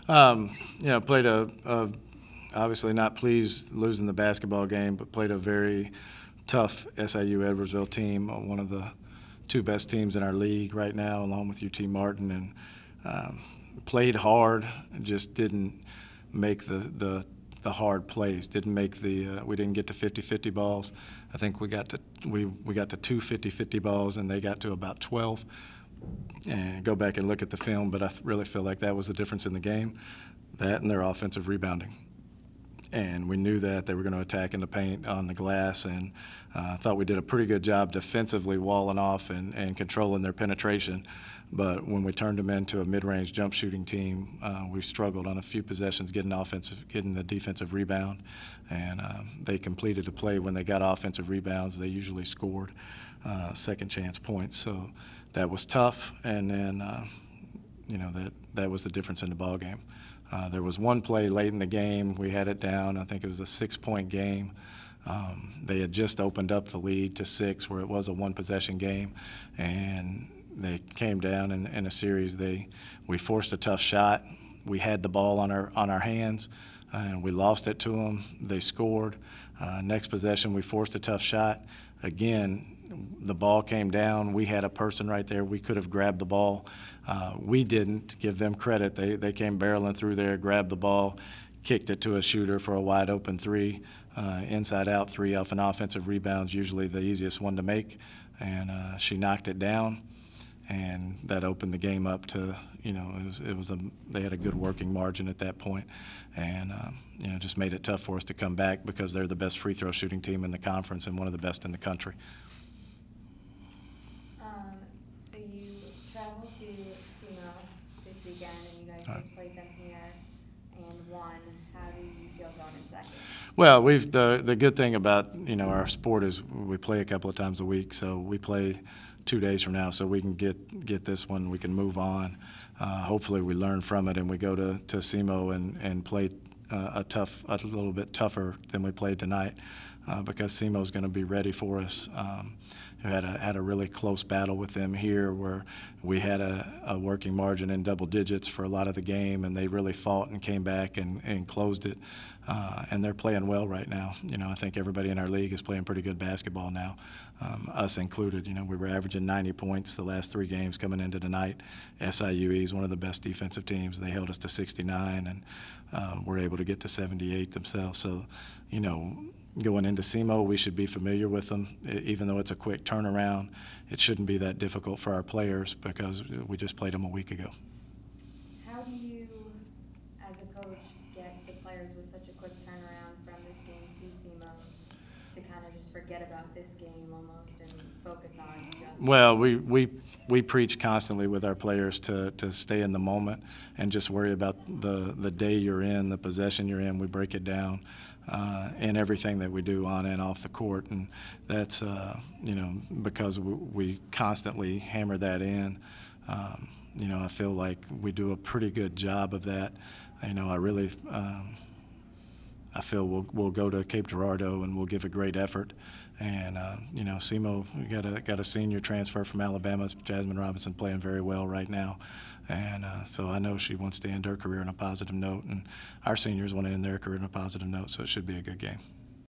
Played obviously not pleased losing the basketball game, but played a very tough SIU Edwardsville team, one of the two best teams in our league right now, along with UT Martin, and played hard, just didn't make the hard plays. Didn't make we didn't get to 50-50 balls. I think we got to two 50-50 balls, and they got to about 12. And go back and look at the film, but I really feel like that was the difference in the game, that and their offensive rebounding. And we knew that they were going to attack in the paint on the glass, and I thought we did a pretty good job defensively walling off and controlling their penetration. But when we turned them into a mid-range jump shooting team, we struggled on a few possessions getting the defensive rebound. And they completed the play. When they got offensive rebounds, they usually scored second chance points. So that was tough. And then that was the difference in the ball game. There was one play late in the game. We had it down. I think it was a 6-point game. They had just opened up the lead to 6, where it was a one-possession game, and they came down in a series. We forced a tough shot. We had the ball on our hands, and we lost it to them. They scored. Next possession, we forced a tough shot. Again, the ball came down. We had a person right there. We could have grabbed the ball. We didn't. Give them credit. They came barreling through there, grabbed the ball, kicked it to a shooter for a wide open 3, inside out 3 off an offensive rebound, usually the easiest one to make. And she knocked it down, and that opened the game up to, they had a good working margin at that point, and just made it tough for us to come back because they're the best free throw shooting team in the conference and one of the best in the country. So you traveled to SIUE this weekend, and you guys just played them here and won. How do you feel going in second? Well, the good thing about our sport is we play a couple of times a week, so we play 2 days from now, so we can get this one. We can move on. Hopefully, we learn from it and we go to SIMO and play a little bit tougher than we played tonight, because SIMO is going to be ready for us. We had a really close battle with them here, where we had a working margin in double digits for a lot of the game, and they really fought and came back and closed it. And they're playing well right now. I think everybody in our league is playing pretty good basketball now, us included. We were averaging 90 points the last 3 games coming into tonight. SIUE is one of the best defensive teams. They held us to 69, and were able to get to 78 themselves. So, going into SIMO, we should be familiar with them. Even though it's a quick turnaround, it shouldn't be that difficult for our players because we just played them a week ago. How do you, as a coach, get the players with such a quick turnaround from this game to SIMO to kind of just forget about this game almost and focus on just... Well, we preach constantly with our players to stay in the moment and just worry about the day you're in, the possession you're in. We break it down in everything that we do on and off the court, and that's because we constantly hammer that in. I feel like we do a pretty good job of that. I feel we'll go to Cape Girardeau and we'll give a great effort. And SIMO, we got a senior transfer from Alabama, Jasmine Robinson, playing very well right now. And so I know she wants to end her career on a positive note, and our seniors want to end their career on a positive note, so it should be a good game.